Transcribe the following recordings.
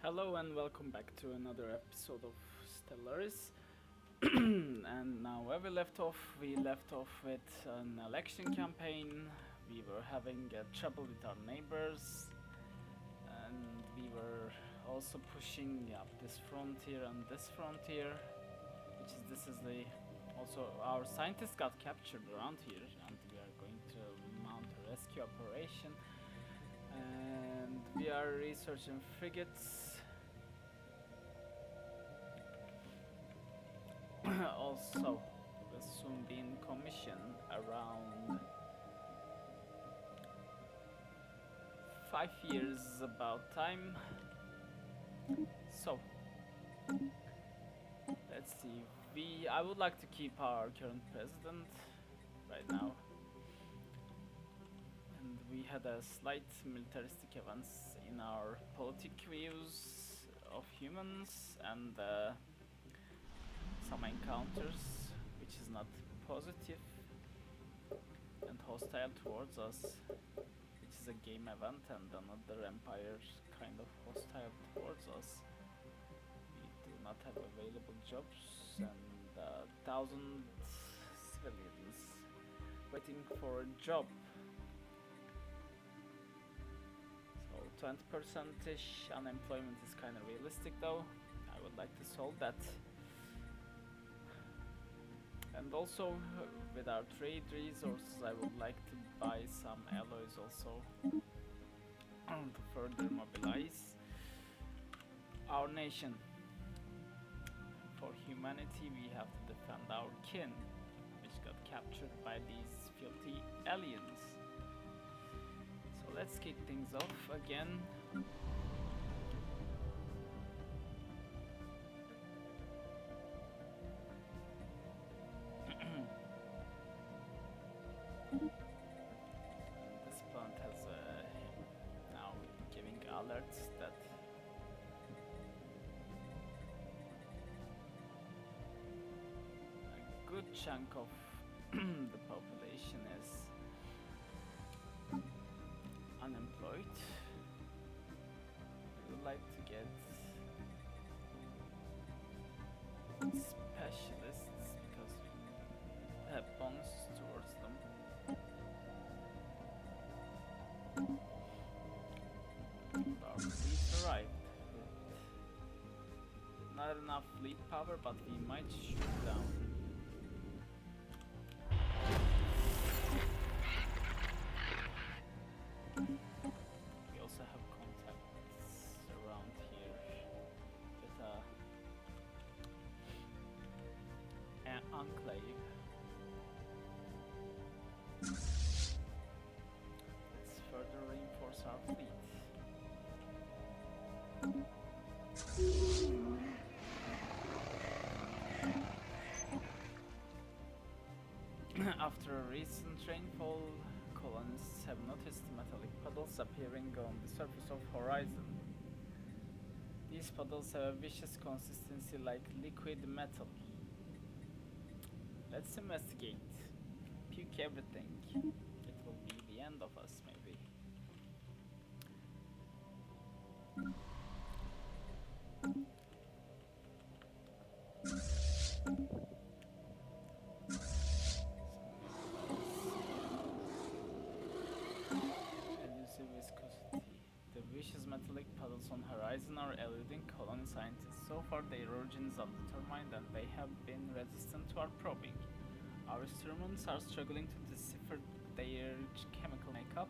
Hello and welcome back to another episode of Stellaris. And now where we left off with an election campaign. We were having trouble with our neighbors, and we were also pushing up this frontier and this frontier, this is the also our scientists got captured around here, and we are going to mount a rescue operation. And we are researching frigates. Also, will soon be in commission around 5 years, about time. So, let's see. I would like to keep our current president right now. And we had a slight militaristic advance in our politic views of humans and some encounters, which is not positive and hostile towards us, which is a game event, and another empire kind of hostile towards us. We do not have available jobs, and 1,000 civilians waiting for a job. So 20%-ish unemployment is kind of realistic, though. I would like to solve that. And also, with our trade resources, I would like to buy some alloys also to further mobilize our nation. For humanity, we have to defend our kin, which got captured by these filthy aliens. So let's kick things off again. This plant has now giving alerts that a good chunk of the population is unemployed. We would like to get specialists because we have bonuses towards them. Our fleet arrived with not enough fleet power, but we might shoot down. We also have contacts around here with an enclave. Let's further reinforce our fleet. After a recent rainfall, colonists have noticed metallic puddles appearing on the surface of horizon. These puddles have a vicious consistency like liquid metal. Let's investigate. Puke everything. It will be the end of us, maybe. Elusive viscosity. The vicious metallic puddles on horizon are eluding colony scientists. So far, their origins are determined and they have been resistant to our probing. Our instruments are struggling to decipher their chemical makeup.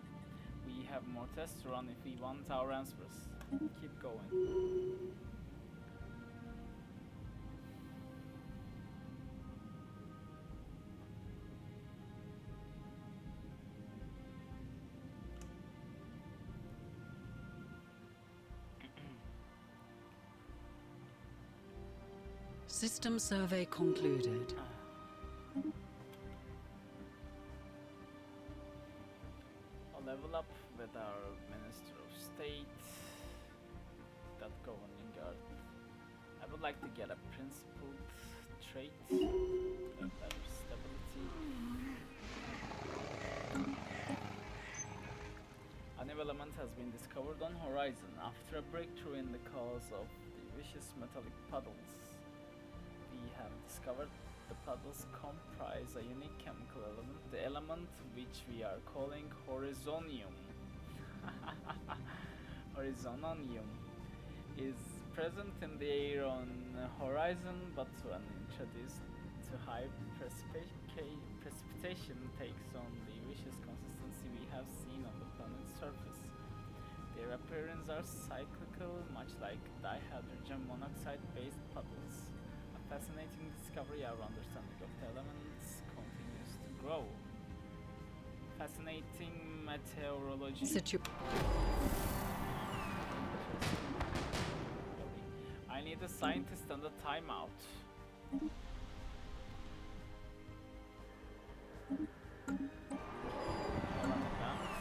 We have more tests to run if we want our answers. Keep going. System survey concluded. I'll level up with our Minister of State, that governing guard. I would like to get a principled trait, a better stability. new element has been discovered on horizon. After a breakthrough in the cause of the vicious metallic puddles, we have discovered the puddles comprise a unique chemical element, the element which we are calling horizonium. Horizononium is present in the air on horizon, but when introduced to high precipitation takes on the vicious consistency we have seen on the planet's surface. Their appearance are cyclical, much like dihydrogen monoxide-based puddles. A fascinating discovery. Our understanding of the elements continues to grow. Fascinating meteorology. I need a scientist and a timeout.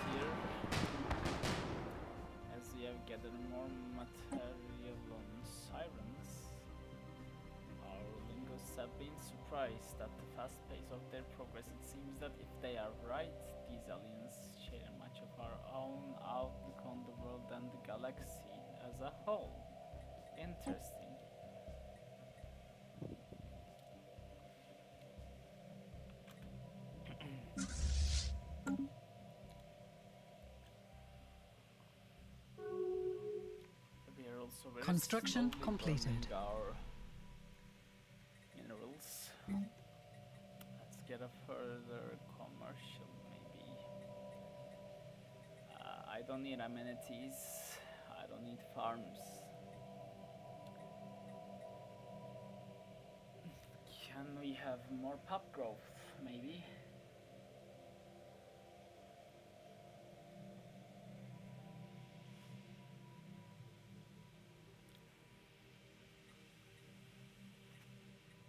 Here, as we have gathered more material on Sirens, our linguists have been surprised at the fast pace of their progress. It seems that if they are right, these aliens share much of our own outlook on the world and the galaxy as a whole. Interesting. We are also very Construction slowly completed. burning our minerals. Let's get a further commercial, maybe. I don't need amenities. I don't need farms. Can we have more pop growth, maybe?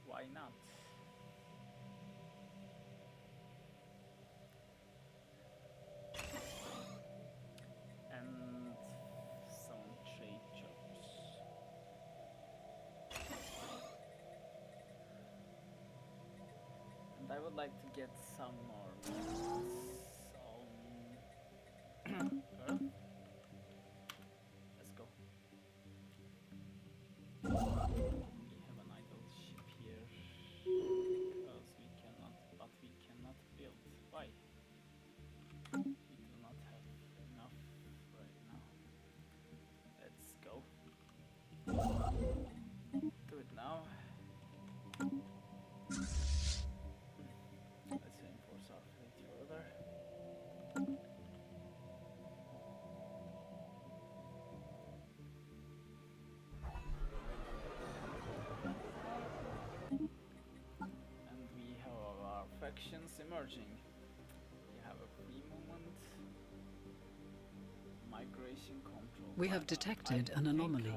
Why not? And some trade jobs. And I would like to get some more minerals on Earth. Let's go. We have an idle ship here because we cannot, but we cannot build. Why? We do not have enough right now. Let's go. Do it now. Let's reinforce our fleet further. And we have our factions emerging. We have a free movement, migration control. We have detected an anomaly. I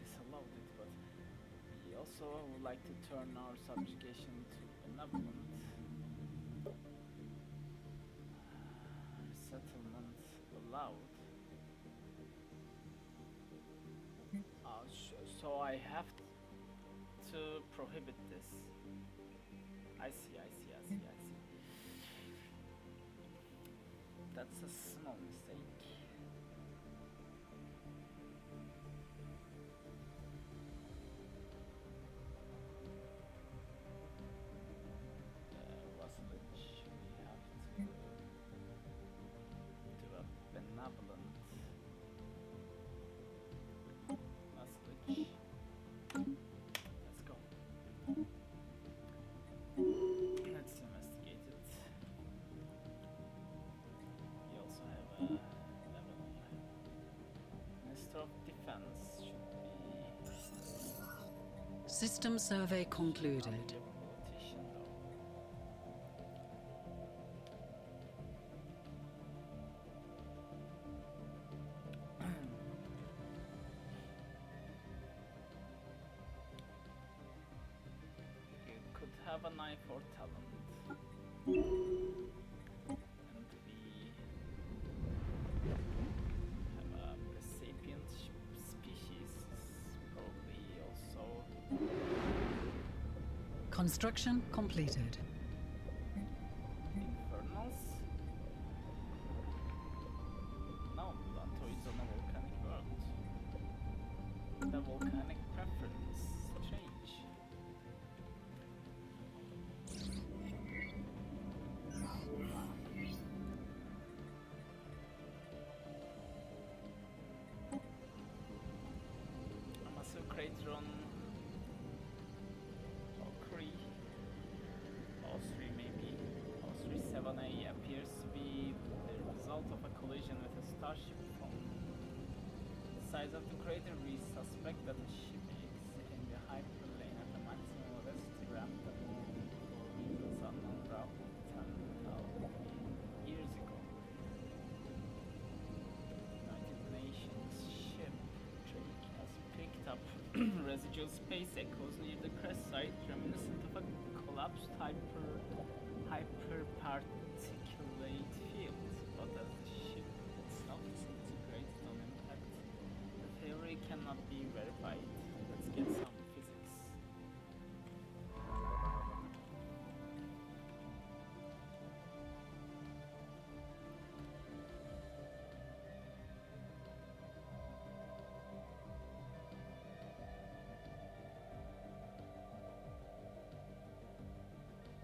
disallowed it, but we also would like to turn our subjugation to benevolent. Resettlement allowed. So I have to prohibit this. I see. That's a small mistake. Vassalage, we have to do a benevolent vassalage. Let's go. Let's investigate it. We also have a level. Minister of Defense should be. System survey concluded. Not be a politician, though. You could have an eye for talent. And we have a sapient species, probably also. Construction completed. Infernals? No. a volcanic preference. Strange. A massive crater on Valkyrie. Valkyrie maybe. Valkyrie 7A appears to be the result of a collision with a starship from the size of the crater. We suspect that the ship is in the hyperlane at a maximum velocity ramped up for reasons unknown route 10,000 years ago. United Nations ship Drake has picked up residual space echoes near the crest site, reminiscent of a collapsed hyperparticulate field. But as the ship itself disintegrated on impact, the theory cannot be verified. Let's get some physics.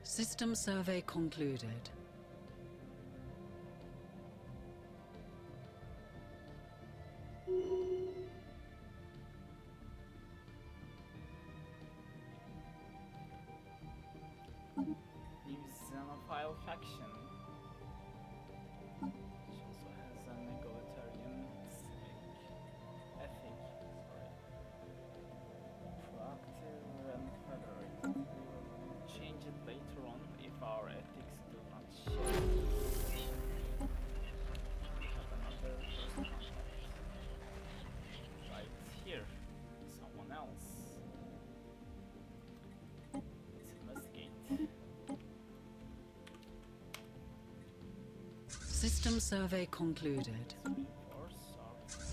System survey concluded. New Xenophile faction, which also has an egalitarian ethic. Proactive and federated. We will change it later on if our ethics do not shift. We have another first contact. Right here. Someone else. Let's investigate. System survey concluded. Reinforce our further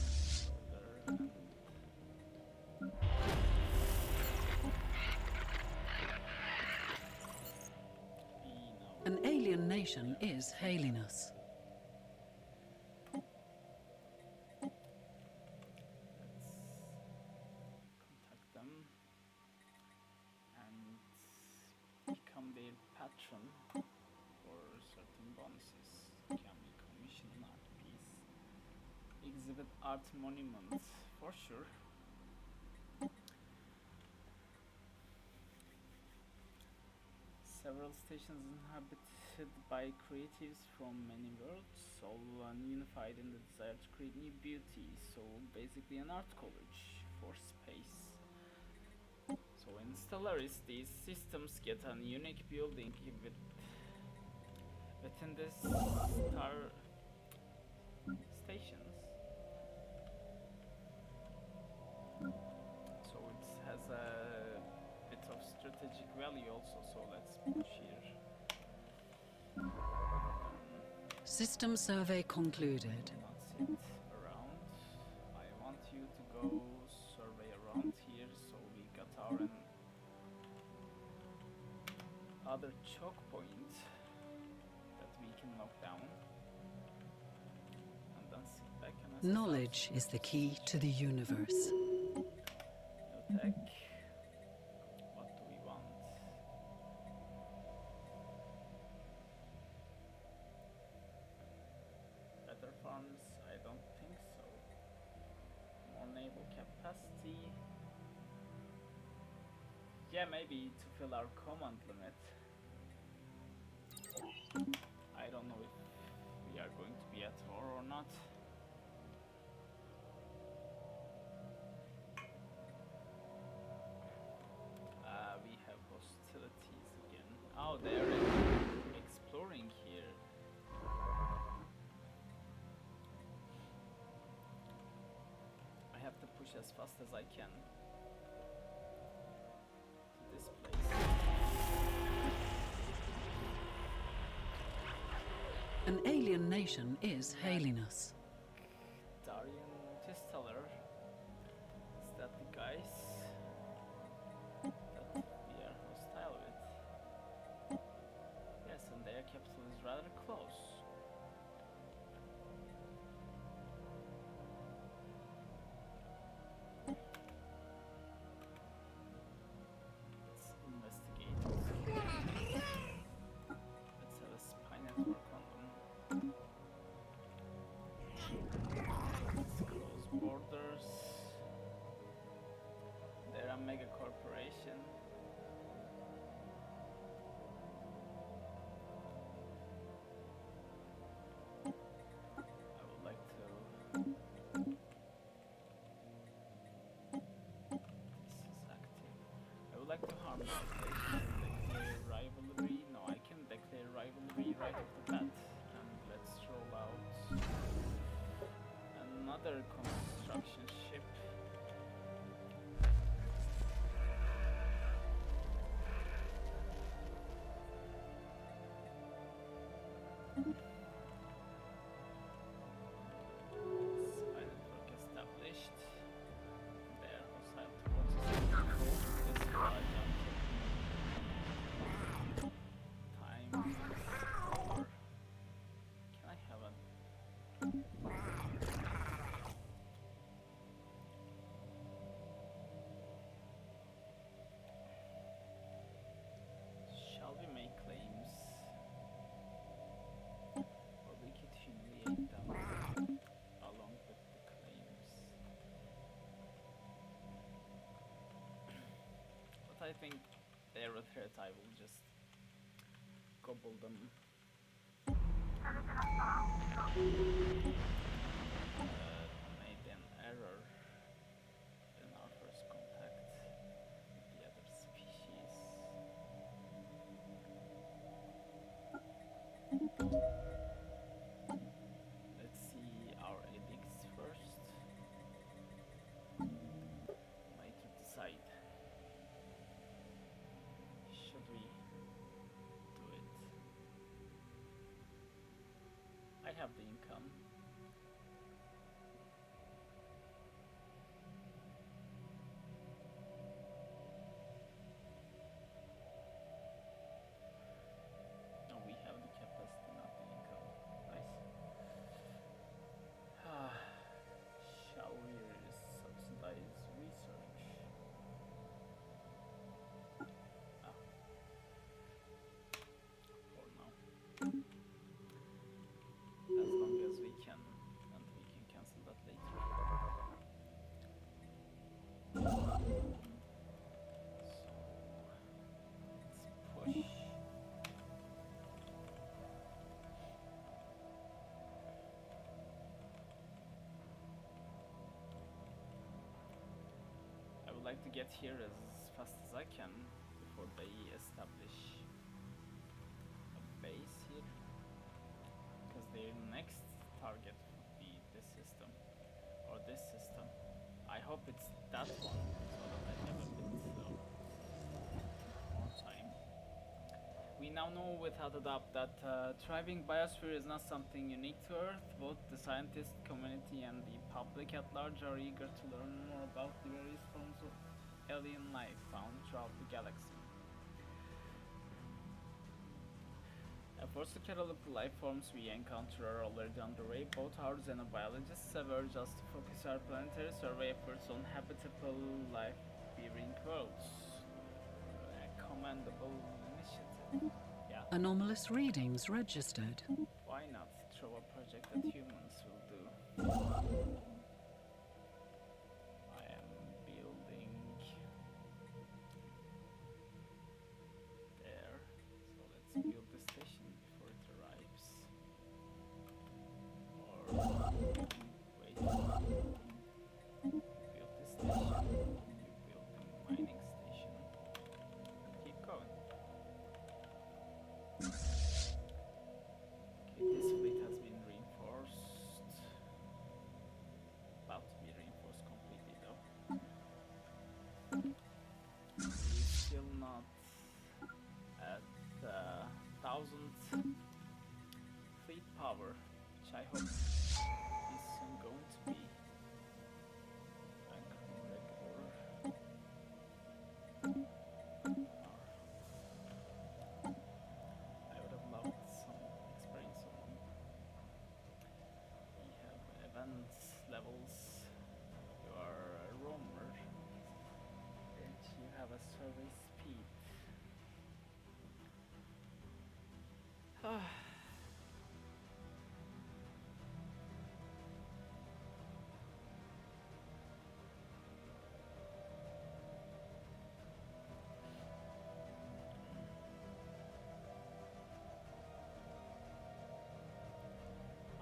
An alien nation is hailing us. Let's contact them and become their patron for certain bonuses. Can we commission an art piece? Exhibit art monuments for sure. Several stations inhabited by creatives from many worlds, all unified in the desire to create new beauty. So basically an art college for space. So in Stellaris, these systems get a unique building within this star stations. So it has a bit of strategic value also, so let's push here. System survey concluded. Not sit around. I want you to go survey around here, so we got our other choke point that we can knock down. And then sit back and assess Knowledge is the key to the universe. No tech. What do we want? Better farms? I don't think so. More naval capacity. Yeah, maybe to fill our command limit. I don't know if we are going to be at war or not. We have hostilities again. Oh, they're exploring here. I have to push as fast as I can to this place. An alien nation is hailing us. Darien Multistellar. Is that the guys that we are hostile with? Yes, and their capital is rather close. armed station, declare rivalry. No, I can declare rivalry right off the bat. And let's roll out another construction ship. Spy network established. They're hostile towards us. This large time. Or can I have a shall we make claims? Or we could humiliate them along with the claims. But I think they're a threat. I will just gobble them. Made an error in our first contact with the other species. Let's see our edicts first. Make it decide. Should we do it? I have the income. No, we have the capacity, not the income. Nice. Shall we subsidize research? Ah. For now. As long as we can, and we can cancel that later. So let's push. I would like to get here as fast as I can before they establish a base here. Because their next target would be this system or this system. I hope it's that one so that I have a bit more time. We now know without a doubt that thriving biosphere is not something unique to Earth. Both the scientist community and the public at large are eager to learn more about the various forms of alien life found throughout the galaxy. Efforts to catalog the life forms we encounter are already underway. Both our xenobiologists have urged us to focus our planetary survey efforts on habitable life-bearing worlds. A commendable initiative. Yeah. Anomalous readings registered. Why not throw a project that humans will do? I am building there, so let's build the station before it arrives. Or wait, build the station, you build the mining station, and keep going. Okay, this fleet has been reinforced. About to be reinforced completely though. We're still not at 1000 fleet power, which I hope is soon going to be. I would have loved some experience on them. We have events, levels. You are a roamer. And you have a survey speed.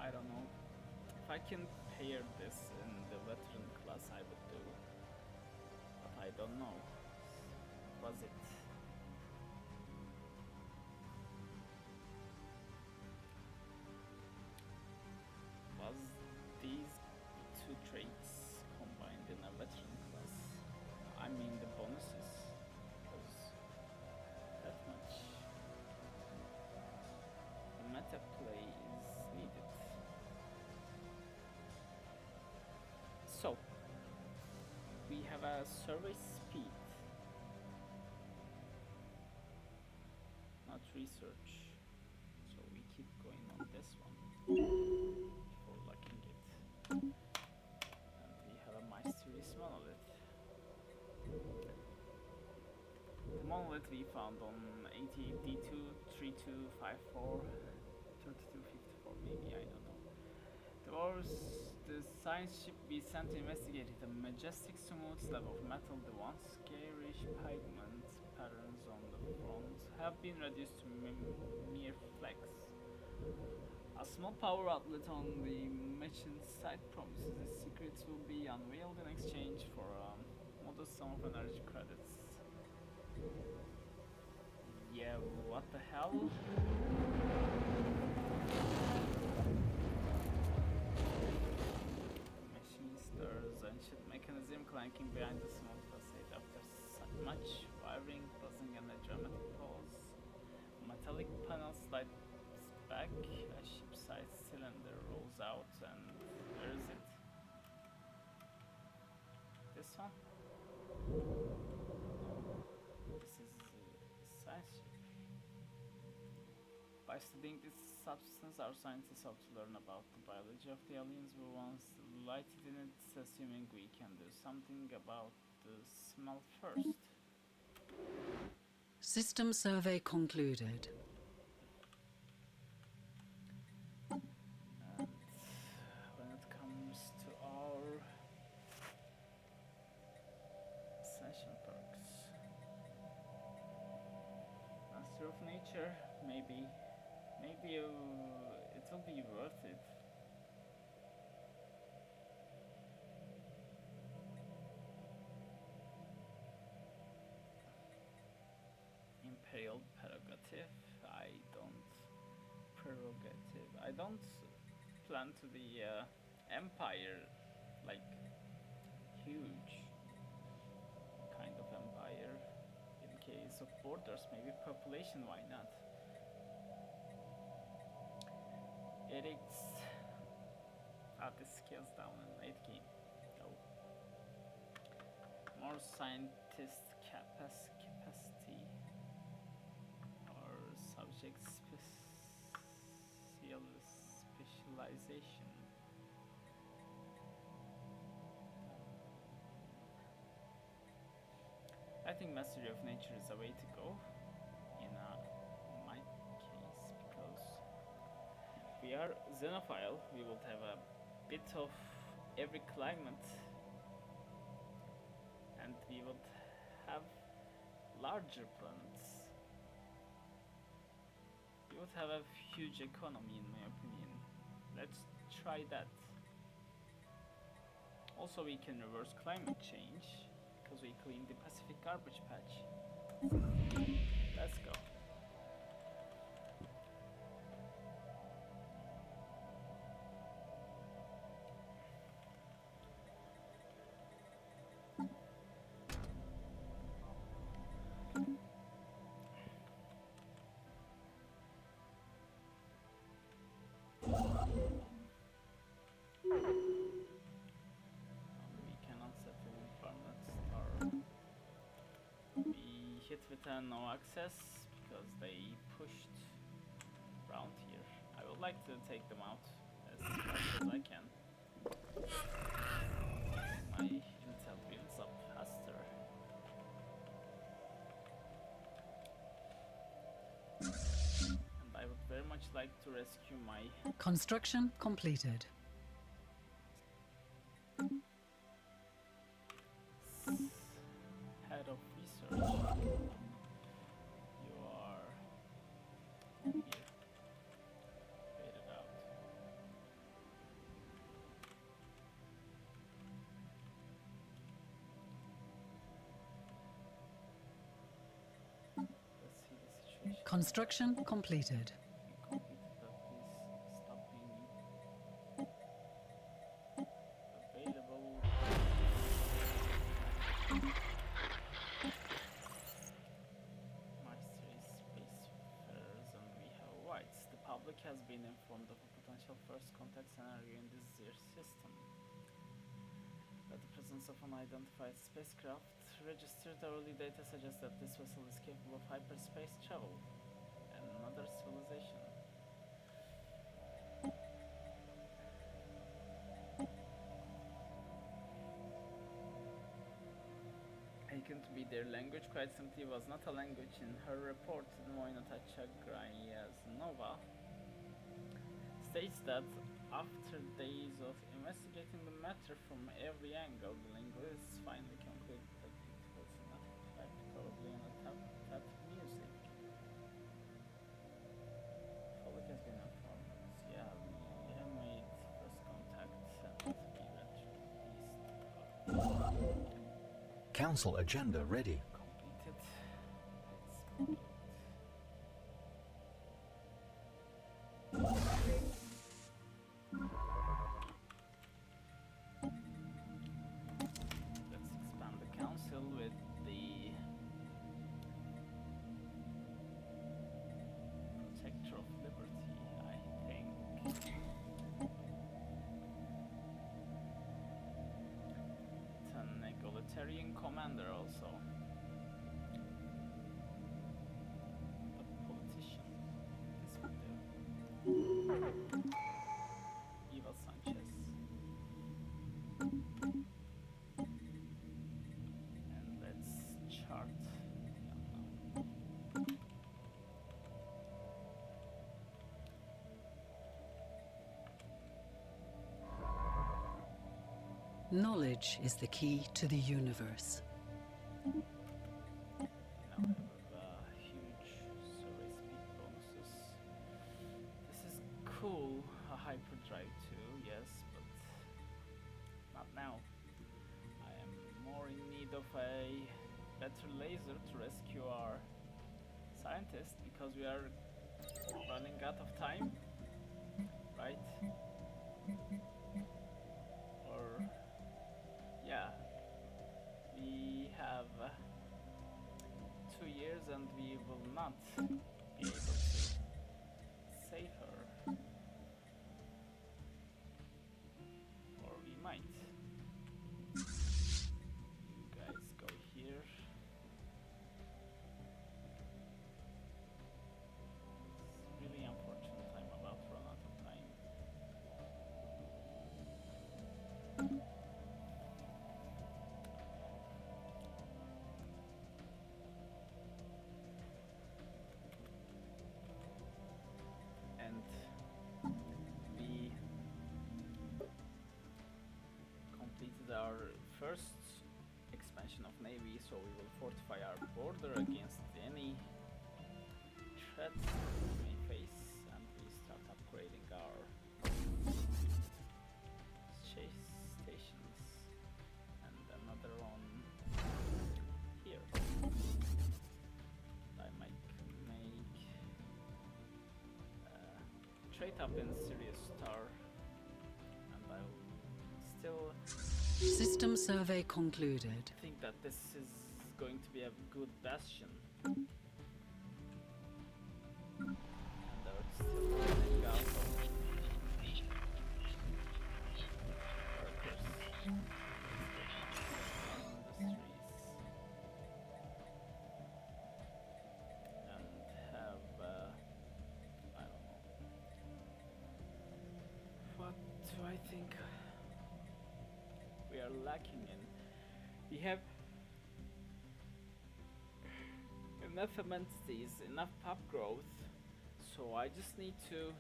I don't know. If I can pair this in the veteran class, I would do. But I don't know. Was it? have a survey speed, not research. So we keep going on this one before locking it. And we have a mysterious monolith. The monolith we found on 88D2, 3254, 3254 maybe, I don't know. The science ship we sent to investigate it, a majestic smooth slab of metal, the once garish pigment patterns on the front have been reduced to mere flecks. A small power outlet on the mentioned site promises the secrets will be unveiled in exchange for a modest sum of energy credits. Yeah, what the hell? Machine stirs, ancient mechanism clanking behind the small facade. After much wiring, buzzing and a dramatic pause, metallic panel slides back, a ship-sized cylinder rolls out, and where is it? This one? This is a science ship. By studying this substance, our scientists hope to learn about the biology of the aliens who once lighted in it, assuming we can do something about the smell first. System survey concluded. And when it comes to our ascension perks, Master of Nature, maybe it will be worth it. Imperial prerogative. I don't plan to be empire, like huge kind of empire. In case of borders, maybe population. Why not? Edicts. This scales down in late game. Oh. More scientist capacity or subject specialization. I think mastery of nature is a way to go in my case, because we are xenophile. We would have a bit of every climate, and we would have larger planets. We would have a huge economy, in my opinion. Let's try that. Also, we can reverse climate change because we clean the Pacific garbage patch. Let's go. With no access because they pushed around here. I would like to take them out as fast as I can. My intel builds up faster. And I would very much like to rescue my... Construction completed. Head of research. You are here. Fade it out. Let's see the situation. Construction completed. Has been informed of a potential first contact scenario in this ZIR system. That the presence of unidentified spacecraft registered early data suggests that this vessel is capable of hyperspace travel. Another civilization. Taken to be their language, quite simply was not a language. In her report, Moinotacha Nova states that after days of investigating the matter from every angle, the linguists finally concluded that it was not type, probably an tap music. Follow has been informed. Yeah, we have made first contact and we went through these. Council agenda ready. Completed. Let's complete. Let's expand the council with the protector of liberty, I think. It's an egalitarian commander also. But politician. Guess we do. Eva Sanchez. And let's chart the unknown. Knowledge is the key to the universe. Now we have huge survey speed bonuses. This is cool, a hyperdrive too, yes, but not now. I am more in need of a better laser to rescue our scientist because we are running out of time, right? Or yeah, we have 2 years and we will not be able to save her. Or we might. You guys go here. It's really unfortunate I'm about to run out of time. And we completed our first expansion of Navy, so we will fortify our border against any threats we may face, and we start upgrading our chase stations, and another one here. I might make trade up in Sirius Star, and I'll still System survey concluded. think that this is going to be a good bastion. And Earth still running out of workers. Industries. And have, I don't know. What do I think we are lacking in? We have enough amenities, enough pop growth, so I just need to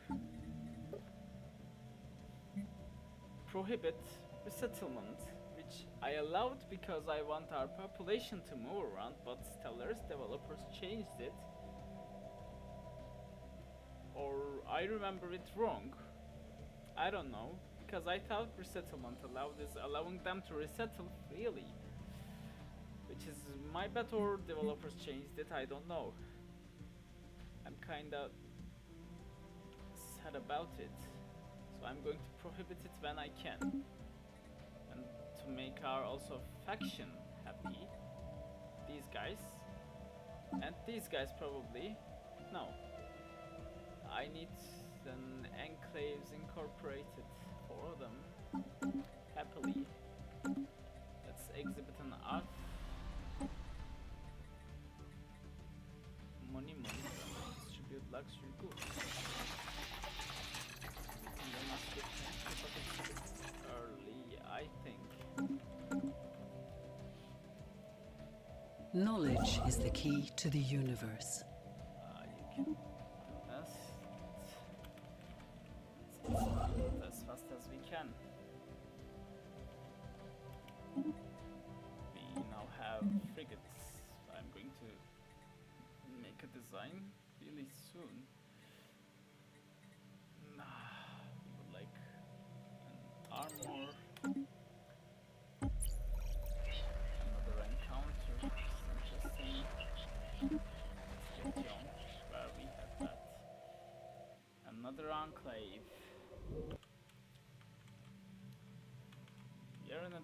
prohibit resettlement, which I allowed because I want our population to move around, but Stellaris developers changed it. Or I remember it wrong. I don't know, because I thought resettlement allowing them to resettle freely. Which is my bad, or developers changed it, I don't know. I'm kinda sad about it. So I'm going to prohibit it when I can. And to make our also faction happy. These guys. And these guys probably. No. I need an enclaves incorporated for them. Happily. Knowledge is the key to the universe. You can do this. Let's do it as fast as we can. We now have frigates. I'm going to make a design really soon. We would like an armor. Another encounter. Interesting. Let's get on where we have that. Another enclave. We are in a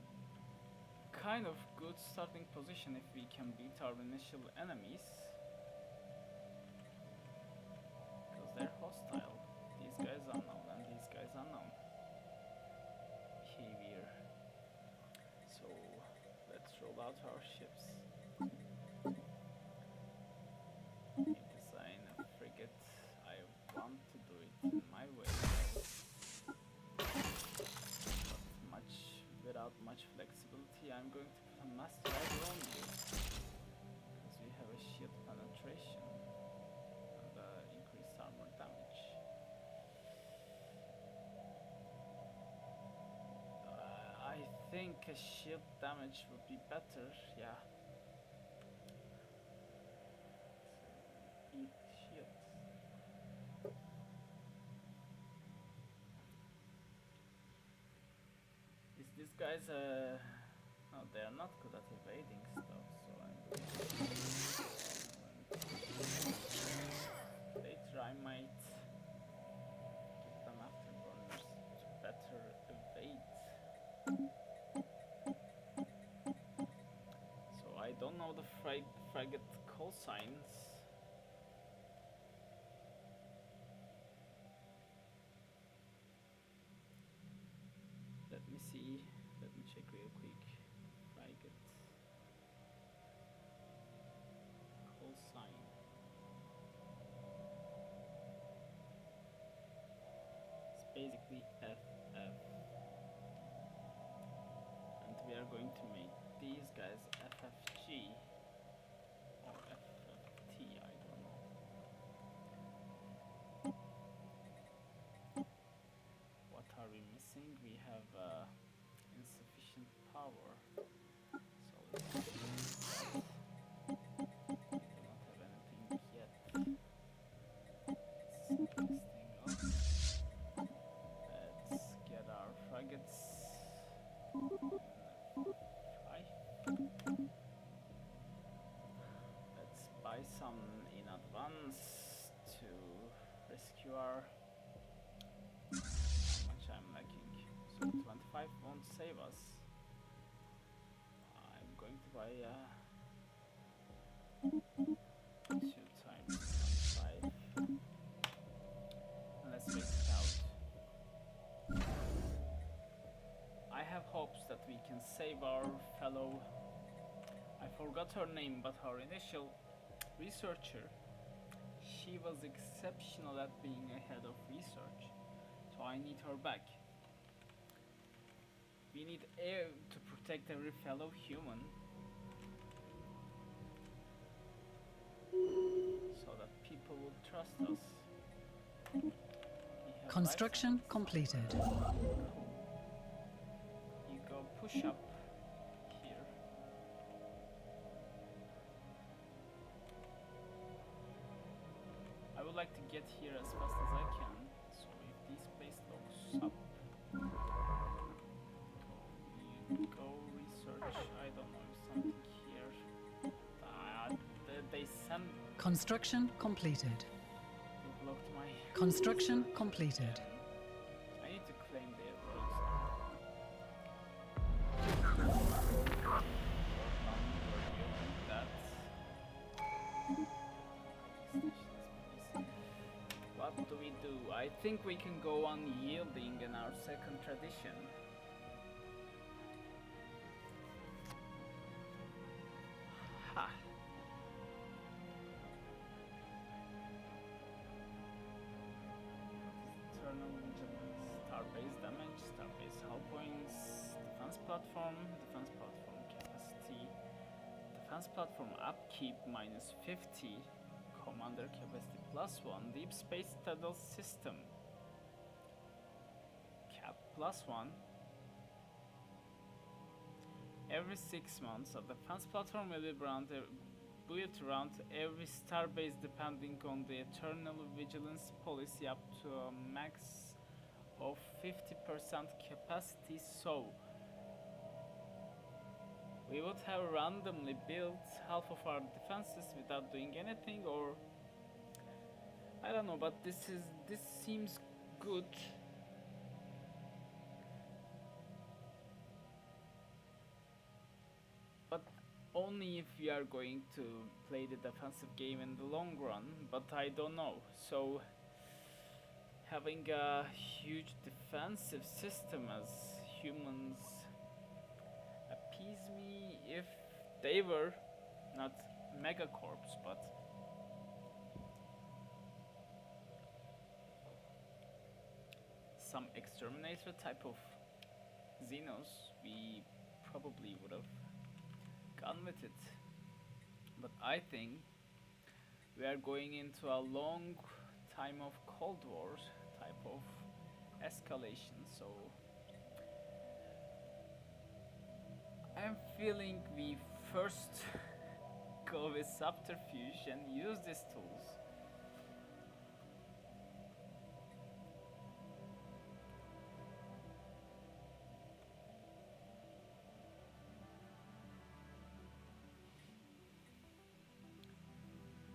kind of good starting position if we can beat our initial enemies. Because they're hostile. These guys unknown and these guys unknown. Behavior. So let's roll out our ships. Design a frigate. I want to do it in my way. Without much flexibility, I'm going to put a master rider on you. Because we have a shield penetration and increased armor damage. I think a shield damage would be better, yeah. Eat shields. These guys, no, they are not good at evading stuff, so I'm going to later I might give them afterburners to better evade. So I don't know the frigate call signs. Let me see. Let me check real quick. Frigate call sign. It's basically FF, and we are going to make these guys FFG or FFT. I don't know. What are we missing? We have insufficient power. So let's do that. We do not have anything yet. Let's set this thing up. Let's get our frigates in F5. Let's buy some in advance to rescue our. I'm lacking, so 25 won't save us. I'm going to buy 2 times 25 and let's wait it out. I have hopes that we can save our fellow, I forgot her name, but her initial researcher. She was exceptional at being ahead of research. So I need her back. We need air to protect every fellow human. So that people will trust us. Construction completed. You go push up here. I would like to get here as fast as I can. So if this place looks up, you go research. I don't know if something here. They sent. Construction completed. They blocked my. Construction completed. I need to claim their roads. What do we do? I think we can go on yielding in our second tradition. Ha! Eternal vigilance. Star-based damage, star-based hull points, defense platform capacity, defense platform upkeep -50, commander capacity +1, deep space stealth system cap +1. Every 6 months, a defense platform will be built around every starbase depending on the eternal vigilance policy up to a max of 50% capacity. So we would have randomly built half of our defenses without doing anything, or I don't know, but this seems good. But only if we are going to play the defensive game in the long run, but I don't know. So having a huge defensive system as humans appease me if they were not megacorps, but some exterminator type of Xenos, we probably would have gone with it. But I think we are going into a long time of Cold War type of escalation, so I'm feeling we first go with subterfuge and use these tools.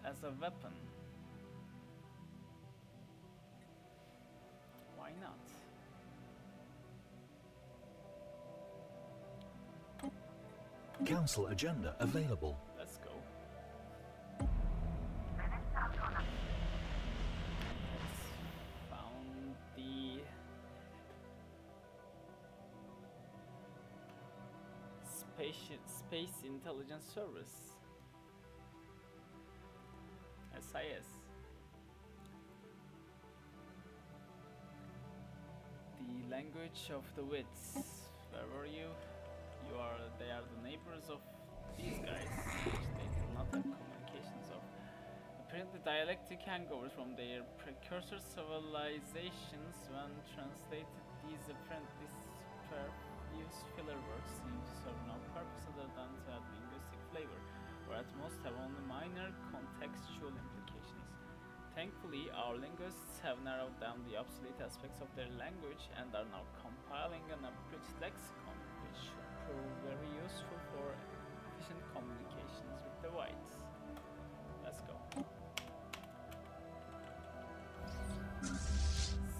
As a weapon. Why not? Council agenda available. Let's go. Found the Space Intelligence Service. SIS. The language of the wits. Where were you? They are the neighbors of these guys, which they do not have communications of. Apparently dialectic hangovers from their precursor civilizations. When translated, these perfuse filler words seem to serve no purpose other than to add linguistic flavor, or at most have only minor contextual implications. Thankfully, our linguists have narrowed down the obsolete aspects of their language and are now compiling an abridged lexicon, which should prove very useful for efficient communications with the whites. Let's go.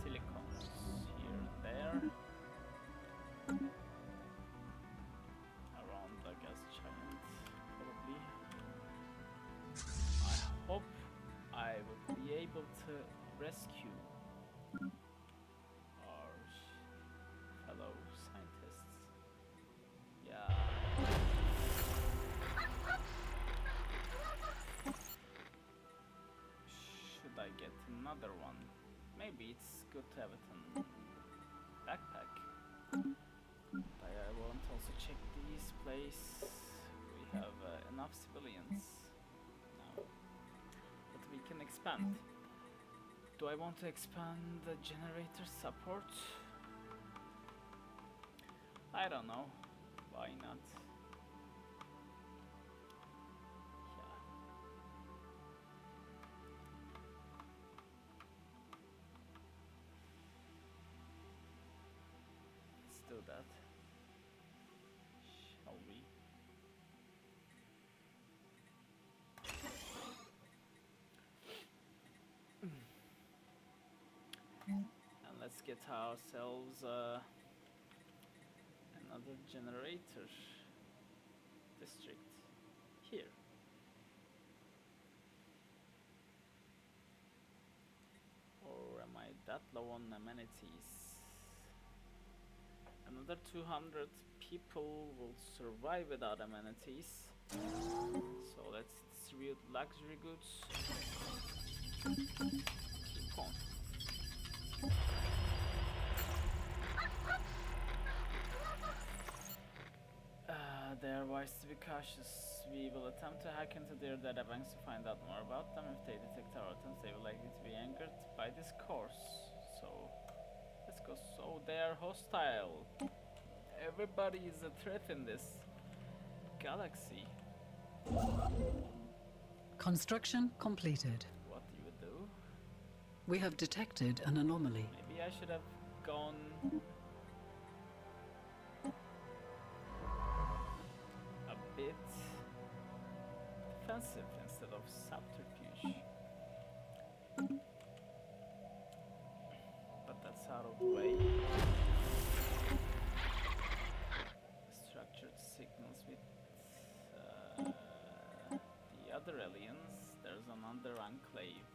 Silicons here and there. Around the gas giant, probably. I hope I will be able to rescue our fellow scientists. Yeah. Should I get another one? Maybe it's good to have it in backpack. I want to also check this place. We have enough civilians now, but we can expand. Do I want to expand the generator support? I don't know. Why not? Yeah. Let's do that. Shall we? And let's get ourselves another generator district here. Or am I that low on amenities? Another 200 people will survive without amenities. So let's distribute luxury goods. Keep on. they're wise to be cautious. We will attempt to hack into their databanks to find out more about them. If they detect our attempts, they will likely to be angered by this course. So, let's go. So, they are hostile. Everybody is a threat in this galaxy. Construction completed. What do you do? We have detected an anomaly. Maybe I should have gone a bit defensive instead of subterfuge. But that's out of the way. Structured signals with the other aliens. There's another enclave.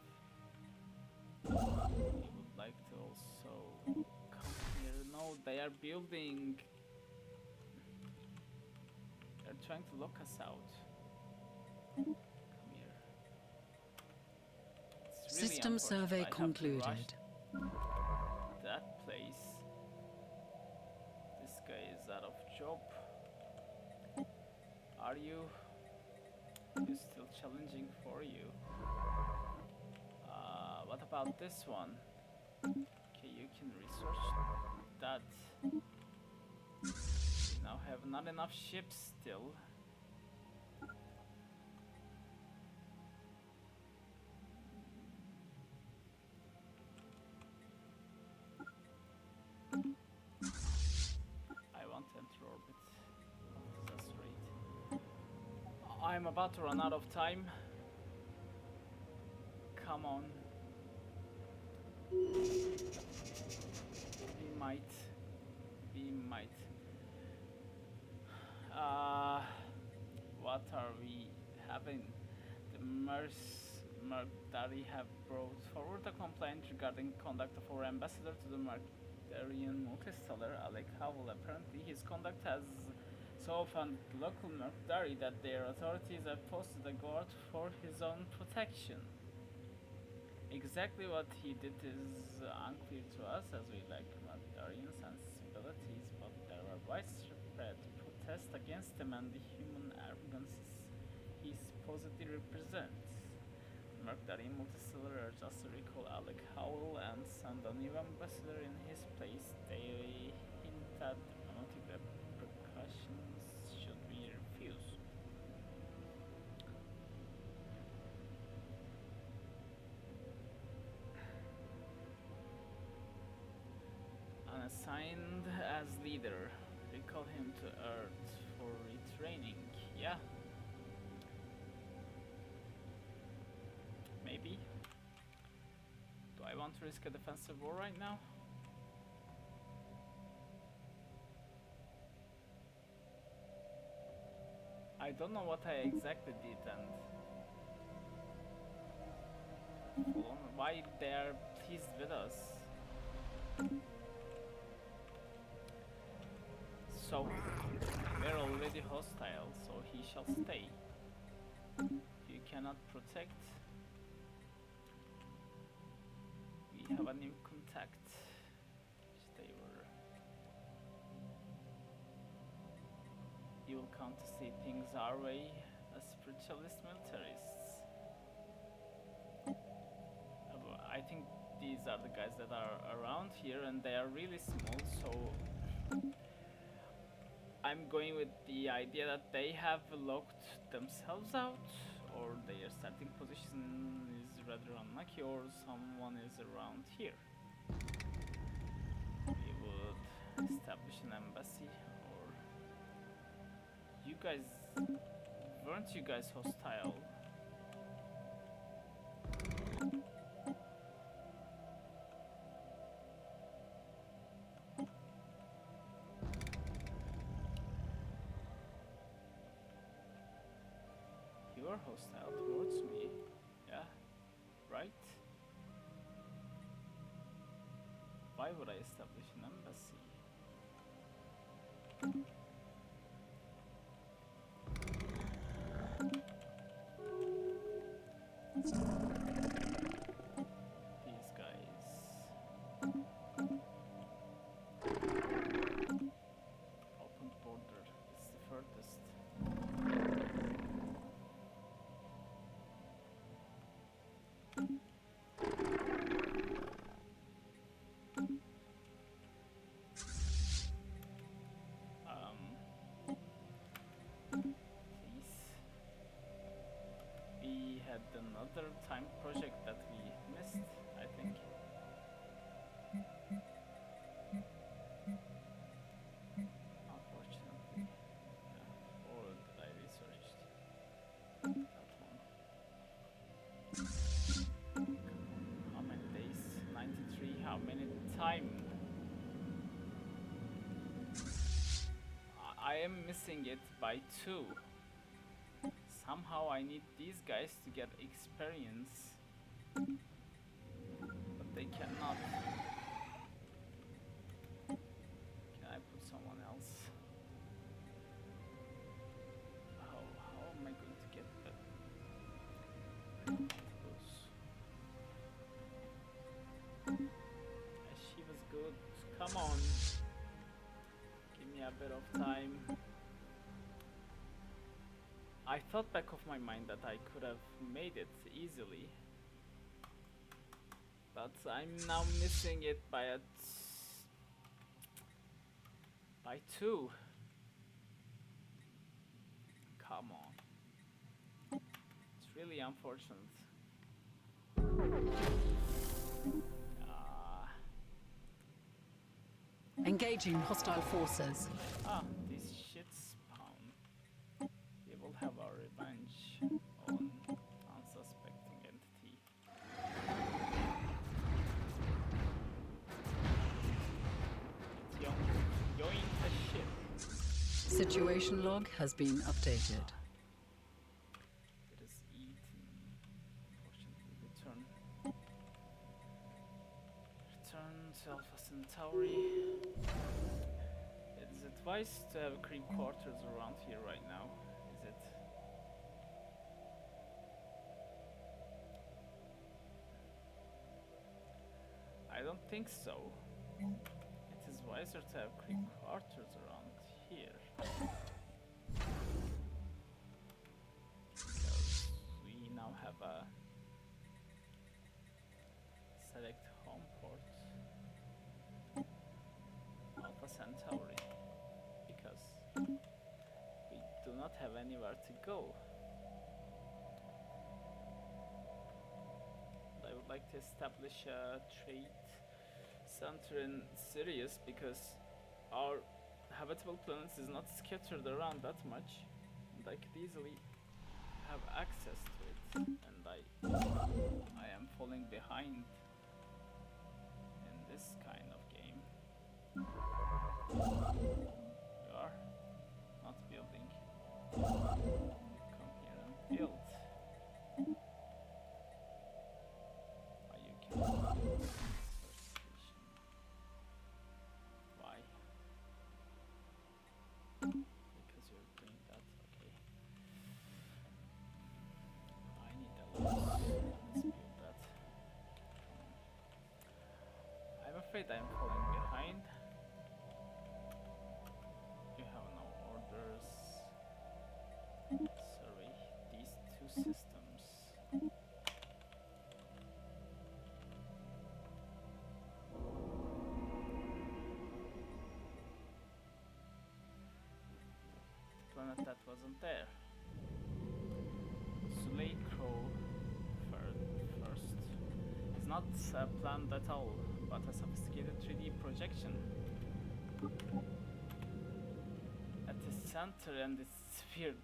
We would like to also come here. No, they are building. They're trying to lock us out. Come here. It's really System survey unfortunate. I have to rush concluded. that place. This guy is out of job. Are you? He's still challenging for you. What about this one? Okay, you can research that. We now have not enough ships still. I want to enter orbit. That's right. I'm about to run out of time. Come on. We might. What are we having? The Mercdari have brought forward a complaint regarding conduct of our ambassador to the Mercdarian multistellar, Alec Howell. Apparently his conduct has so offended the local Mercdari that their authorities have posted a guard for his own protection. Exactly what he did is unclear to us, as we lack Mercdarian sensibilities, but there are widespread protests against him and the human arrogance he supposedly represents. The Mercdarian multistellar are just to recall Alec Howell and send a new ambassador in his place. They hint at diplomatic repercussions should we refuse. Unassigned as leader. Recall him to Earth for retraining. Yeah. Maybe. Do I want to risk a defensive war right now? I don't know what I exactly did and why they are pleased with us. So, we're already hostile, so he shall stay. You cannot protect. We have a new contact. Which they were. You will come to see things our way as spiritualist militarists. I think these are the guys that are around here, and they are really small, so I'm going with the idea that they have locked themselves out, or their starting position is rather unlucky, or someone is around here. We would establish an embassy, or you guys, weren't you guys hostile? You are hostile towards me, yeah, right? Why would I establish an embassy? These guys. Open border, it's the furthest. another time project that we missed, I think. Unfortunately. Yeah. Or did I research that one? How many days? 93. How many time? I am missing it by 2. Somehow I need these guys to get experience, but they cannot. Can I put someone else? How am I going to get that? She was good. Come on. Give me a bit of time. I thought back of my mind that I could have made it easily, but I'm now missing it by 2. Come on. It's really unfortunate. Engaging hostile forces. These shits spawn. We will have our revenge on unsuspecting entity. Join the ship. Situation log has been updated. It is eaten. Unfortunately, return to Alpha Centauri. It is advised to have crew quarters around here right now. Is it? I don't think so. It is wiser to have crew quarters around here. Because we now have a select home port, Alpha Centauri, because we do not have anywhere to go. I would like to establish a trade center in Sirius because our habitable planet is not scattered around that much, and I could easily have access to it, and I am falling behind in this kind of game. You are not building. Come here and build. Why you can't build first station? Why? Because you're doing that, okay. I need a lot. Let's build that. I'm afraid I'm falling behind. You have no orders. Sorry, these 2 systems. Planet that wasn't there. Suleikro first. It's not a planet at all, but a sophisticated 3D projection. At the center, and it's weird,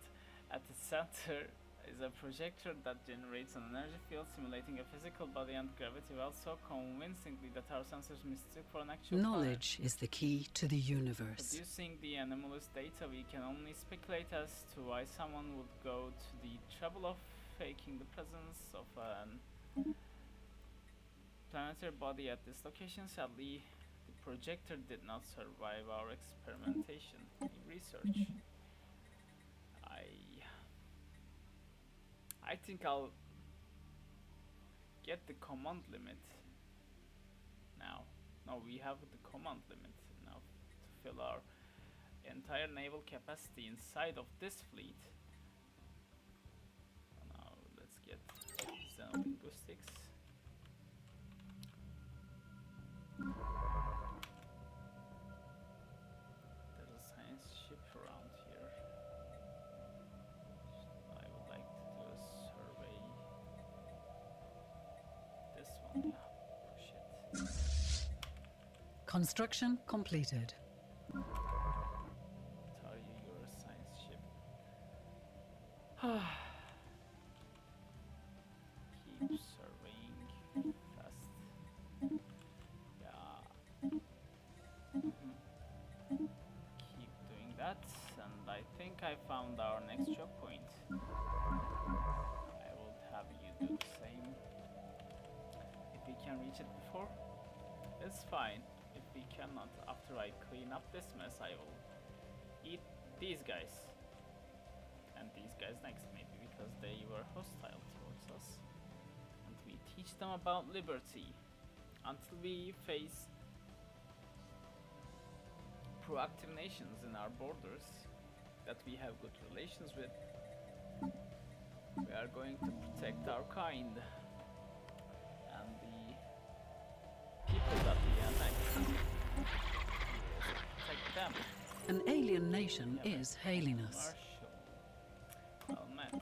at the center is a projector that generates an energy field simulating a physical body and gravity well so convincingly that our sensors mistook for an actual Knowledge is the key to the universe. Producing the anomalous data, we can only speculate as to why someone would go to the trouble of faking the presence of an planetary body at this location. Sadly, the projector did not survive our experimentation research. I think I'll get the command limit now. No, we have the command limit now to fill our entire naval capacity inside of this fleet. Now let's get xenolinguistics. There's a science ship around here. I would like to do a survey. Yeah, push it. Construction completed. What are you? You're a science ship. Keep surveying fast. Yeah. Keep doing that, and I think I found our next choke point. I will have you do the same. If we can reach it before, it's fine. If we cannot, after I clean up this mess, I will eat these guys. And these guys next, maybe, because they were hostile towards us. And we teach them about liberty until we face proactive nations in our borders that we have good relations with. We are going to protect our kind and the people that we annex. Protect them. An alien nation is hailing us. Marshall. Well met.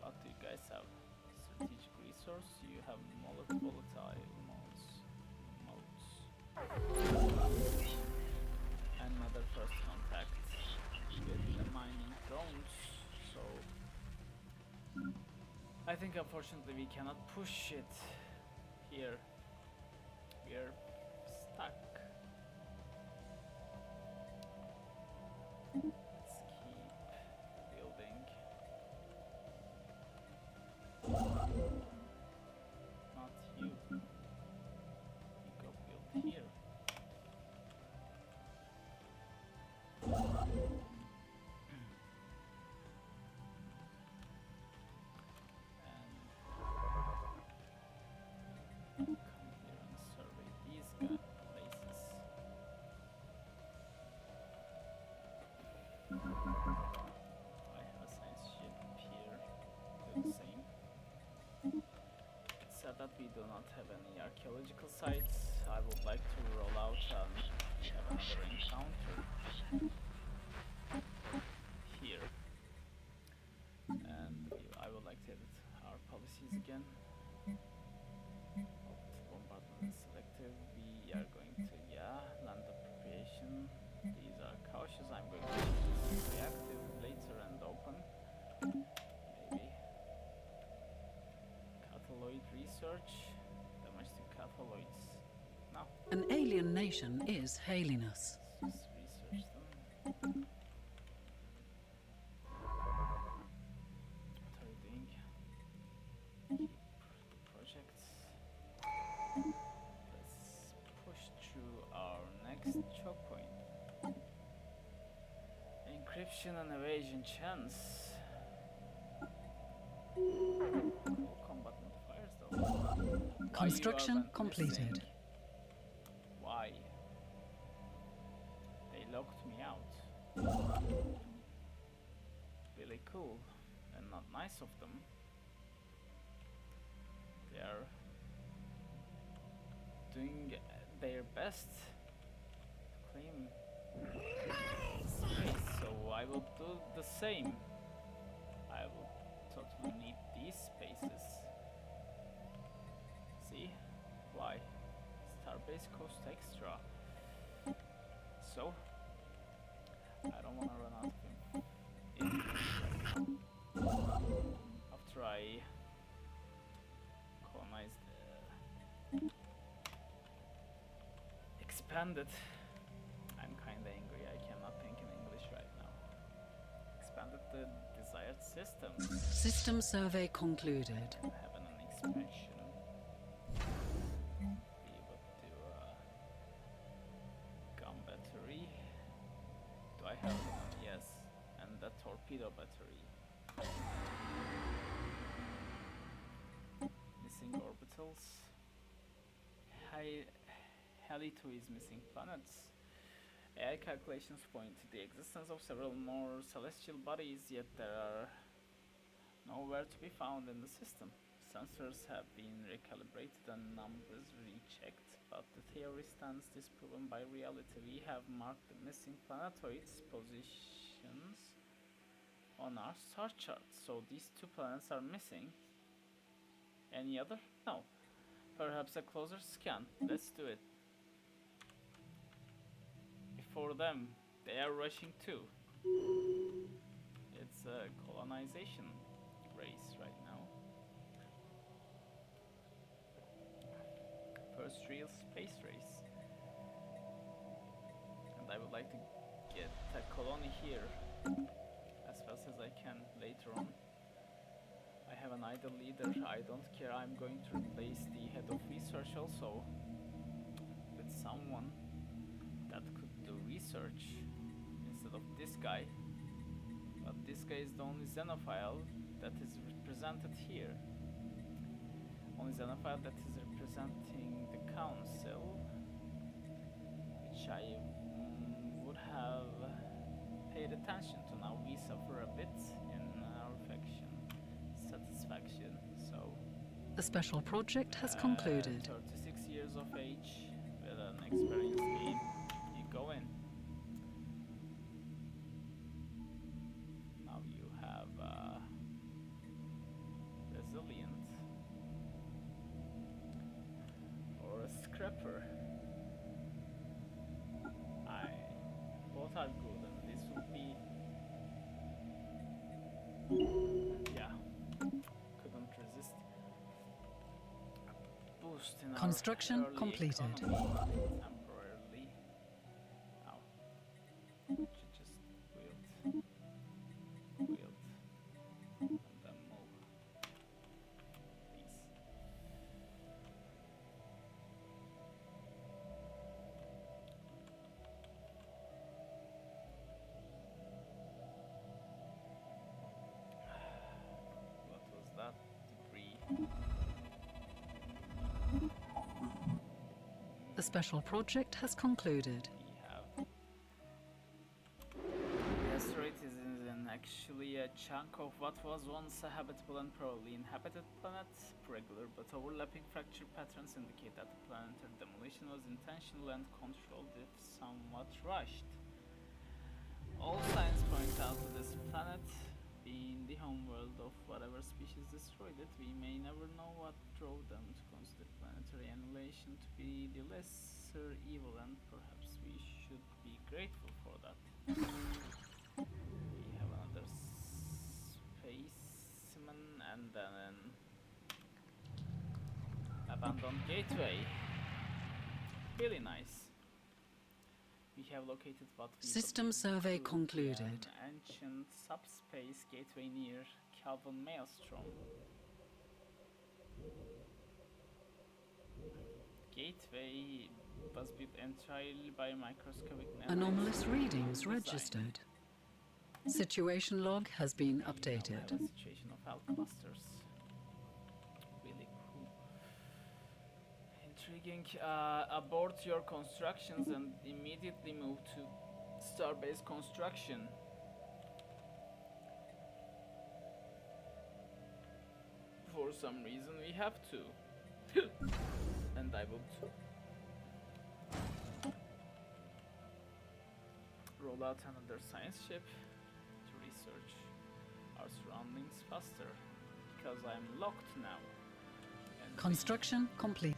What do you guys have? Strategic resource? You have volatile modes. Another first contact with the mining drones. So I think unfortunately we cannot push it here. We are stuck. Let's keep building. Not you. You go build here. And come here and survey these places. I have a science ship here. Do the same. It's sad that we do not have any archaeological sites. I would like to roll out and have another encounter here. And I would like to edit our policies again. Bombardment selective. We are going to, land appropriation. These are cautious. I'm going to reactive later and open. Maybe. Catalloid research. Domestic catalloids. No. An alien nation is hailing us. Let's just research them. What are you doing? Keep the projects. Let's push through our next choke point. Encryption and evasion chance. All combat modifiers though. Why Construction you are completed. missing? Why? They locked me out. Really cool and not nice of them. They are doing their best to claim space, so I will do the same. I will totally need these spaces. See? Why? Starbase cost extra. So, I don't want to run out of influence after I colonized expanded. I'm kinda angry, I cannot think in English right now. Expanded the desired system. System survey concluded. And having an expansion. We would do a gun battery. Do I have one? Yes. And the torpedo battery. Missing orbitals. Heli-2 is missing planets. AI calculations point to the existence of several more celestial bodies, yet there are nowhere to be found in the system. Sensors have been recalibrated and numbers rechecked, but the theory stands disproven by reality. We have marked the missing planetoids' positions on our star chart, so these two planets are missing. Any other? No. Perhaps a closer scan. Let's do it. Before them, they are rushing too. It's a colonization race right now. First real space race. And I would like to get a colony here as fast as I can later on. I have an idle leader, I don't care, I'm going to replace the head of research also with someone that could do research instead of this guy. But this guy is the only xenophile that is represented here. Only xenophile that is representing the council, which I would have paid attention to. Now we suffer a bit in our faction satisfaction, so The special project has concluded. 36 years of age with an experienced game, you go in. Now you have resilient or a scrapper. Both are good, and this would be yeah. Couldn't resist. Boost in our Construction early completed. economy temporarily. Ow. Should just wield, and then move. Please. What was that? Debris. The special project has concluded. We have. The asteroid is actually a chunk of what was once a habitable and probably inhabited planet. Regular but overlapping fracture patterns indicate that the planetary demolition was intentional and controlled, if somewhat rushed. All signs point out to this planet being the homeworld of whatever species destroyed it. We may never know what drove them to consider planetary annihilation to be the lesser evil, and perhaps we should be grateful for that. We have another specimen and then an abandoned gateway. Really nice. We have located what we System believe survey to be concluded. an ancient subspace gateway near Calvin Maelstrom. Gateway was built entirely by microscopic Anomalous readings design. registered. Situation log has been We now updated. have a situation of Al clusters. Really cool. Intriguing. Abort your constructions and immediately move to starbase construction. For some reason we have to. And I would roll out another science ship to research our surroundings faster, because I'm locked now. And the Construction complete.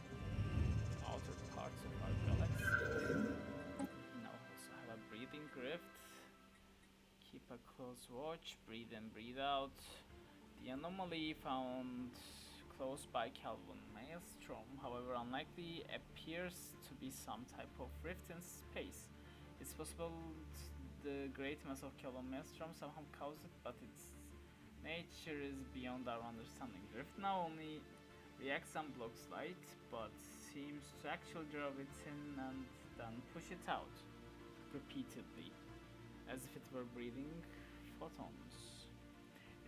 outer parts of our galaxy now also have a breathing rift. Keep a close watch, breathe in, breathe out. The anomaly found close by Calvin Maelstrom, however unlikely, appears to be some type of rift in space. It's possible the great mass of Calvin Maelstrom somehow caused it, but its nature is beyond our understanding. Rift now only reacts and blocks light, but seems to actually draw it in and then push it out repeatedly, as if it were breathing photons.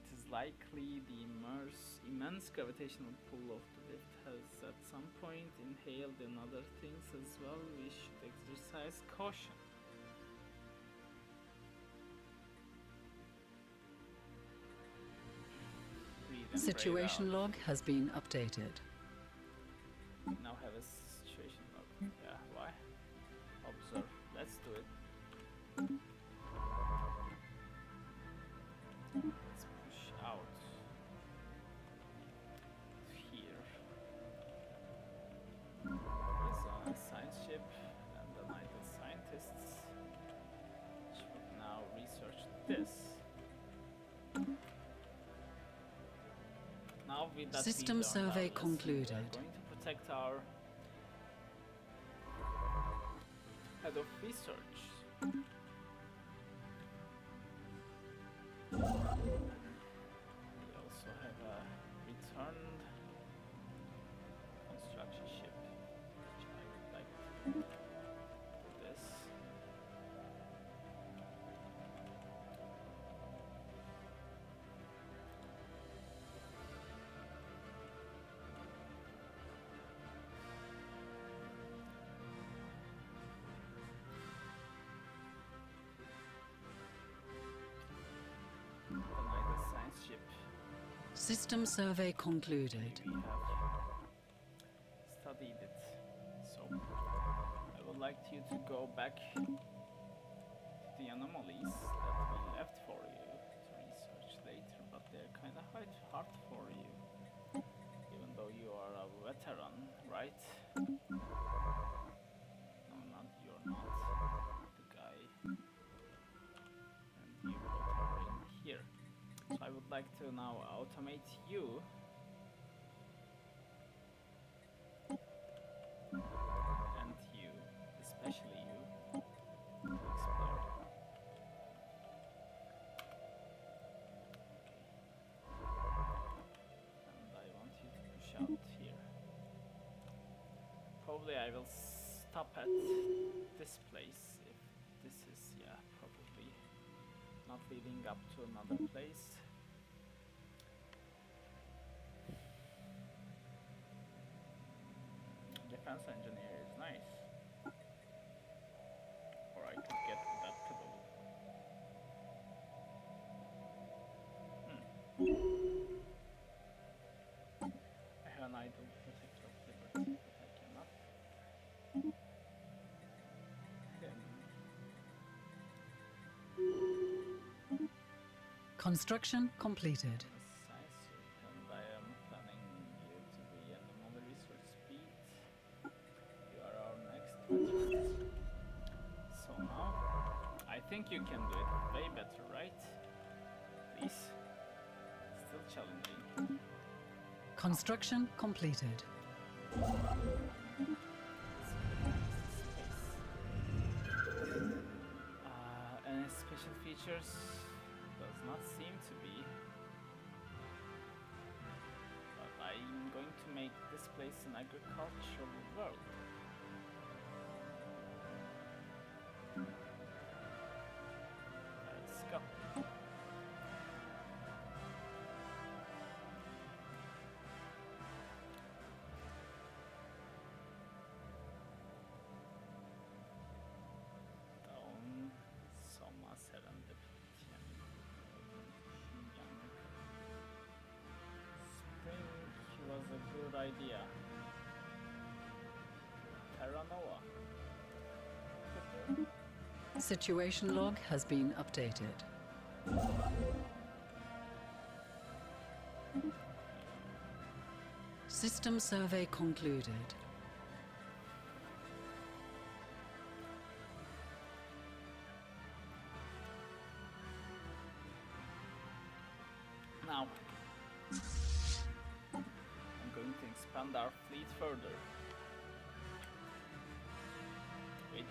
It is likely the immense gravitational pull of the rift has at some point inhaled in other things as well. We should exercise caution. Breathe in, breathe Situation out. log has been updated. We now have a situation log. Yeah, why? Observe. Let's do it. Let's push out here. now with that System we learned our survey lesson. concluded. We are going to protect our head of research. We also have a returned construction ship, which I would like to do this. Deny the science ship. System survey concluded. We have studied it. So I would like you to go back to the anomalies that we left for you to research later, but they're kind of hard for you, even though you are a veteran, right? No, not you're not the guy, and you both are in here. So I would like to now automate you and you, especially you, to explore. And I want you to push out here. Probably I will stop at this place if this is, yeah, probably not leading up to another place. Defense engineer is nice. Or I could get adaptable. I have an idle protector of liberty, but I cannot. Construction completed. Science suit, and I am planning you to be an anomaly research speed. You are our next veteran. So now, I think you can do it way better, right? Please? Still challenging. Construction completed. Any special features? Does not seem to be. But I'm going to make this place an agricultural world. Let's go. Down Soma Serendipity. Spring was a good idea. Terra Nova. Situation log has been updated. System survey concluded. Now, I'm going to expand our fleet further, which is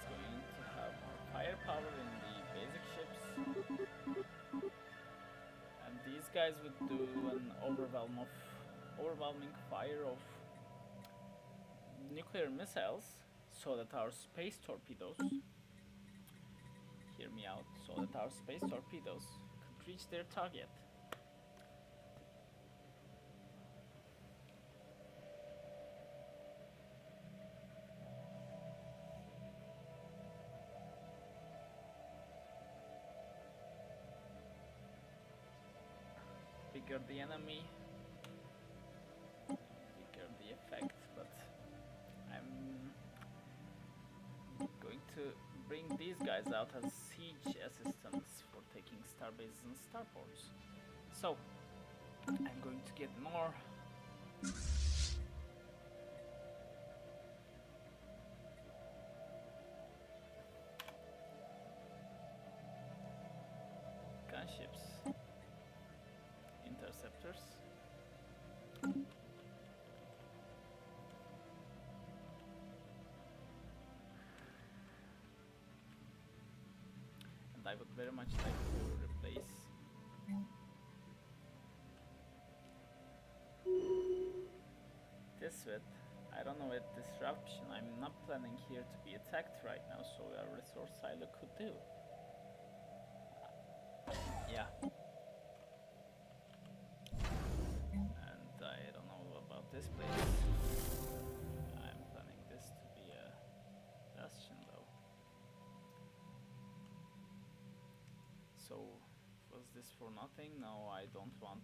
going to have more firepower in the basic ships, and these guys would do an overwhelming fire of nuclear missiles, so that our space torpedoes, hear me out, so that our space torpedoes could reach their target. Bigger the enemy, bigger the effect, but I'm going to bring these guys out as siege assistants for taking starbases and starports. So, I'm going to get more ships. Interceptors. And I would very much like to replace this with, I don't know, with disruption. I'm not planning here to be attacked right now, so a resource silo could do. Yeah. And I don't know about this place. I'm planning this to be a bastion though. So, was this for nothing? No, I don't want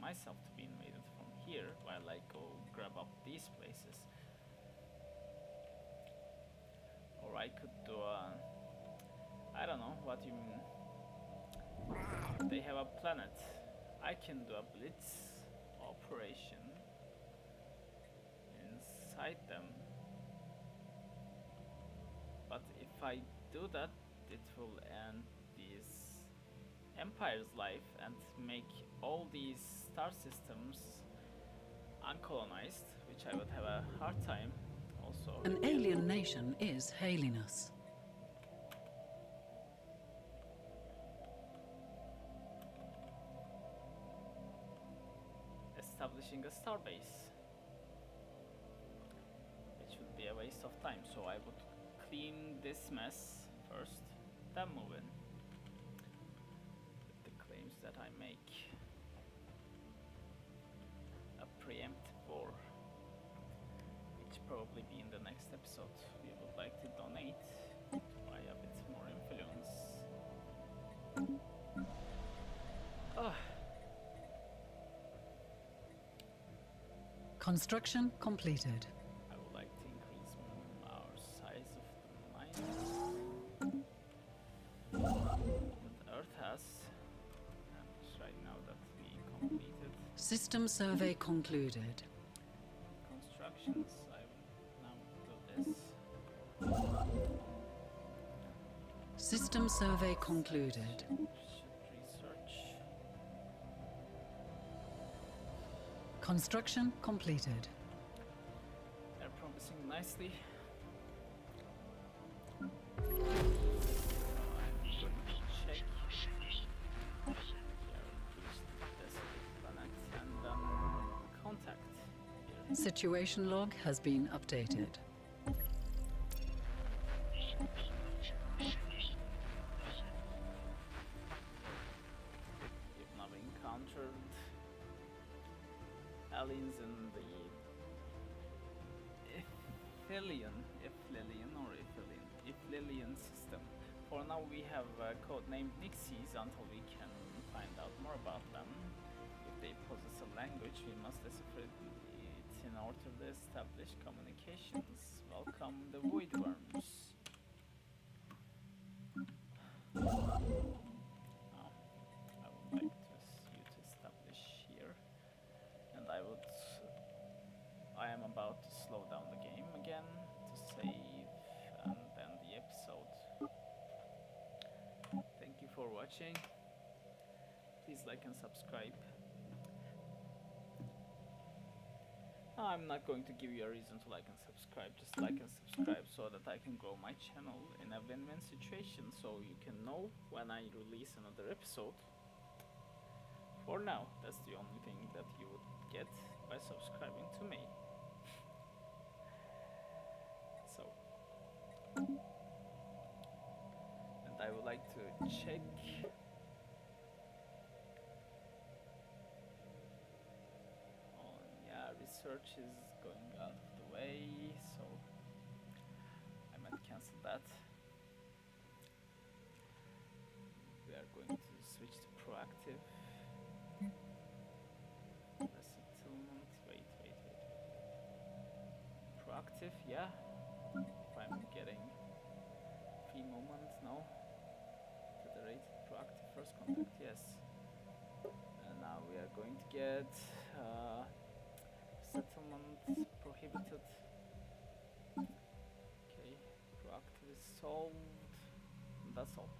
myself to be invaded from here while I go grab up these places. Or I could do a... I don't know what you mean. They have a planet. I can do a blitz operation inside them. But if I do that, it will end this empire's life and make all these star systems uncolonized, which I would have a hard time also. An alien nation is hailing us. Establishing a star base, which would be a waste of time, so I would clean this mess first, then move in with the claims that I make. A preemptive war, which probably be in the next episode. We would like to donate to buy a bit more influence. Construction completed. I would like to increase our size of the mines that Earth has, and right now that we completed System survey concluded. constructions, I will now do this. System survey concluded. Should research. Construction completed. They're promising nicely. Check. Planet and contact here. Situation log has been updated. We've now encountered aliens in the Iflilian system. For now we have codenamed Nixies until we can find out more about them. If they possess a language, we must decipher it in order to establish communications. Welcome the Void Worms. Now, I would like you to establish here, and I am about to slow down the game again to save and end the episode. Thank you for watching. Please like and subscribe. I'm not going to give you a reason to like and subscribe, just like and subscribe so that I can grow my channel in a win-win situation, so you can know when I release another episode. For now, that's the only thing that you would get by subscribing to me. So, and I would like to check on, yeah, research is going out of the way, so I might cancel that. We are going to switch to proactive. Resettlement, wait. Proactive, yeah. If I'm getting free moment, no. Federated, proactive, first contact, yes. And now we are going to get settlement prohibited. Okay, proactive is solved. And that's all.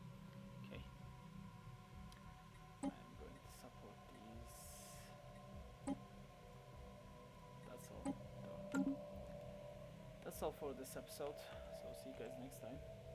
Okay. all for this episode. So see you guys next time.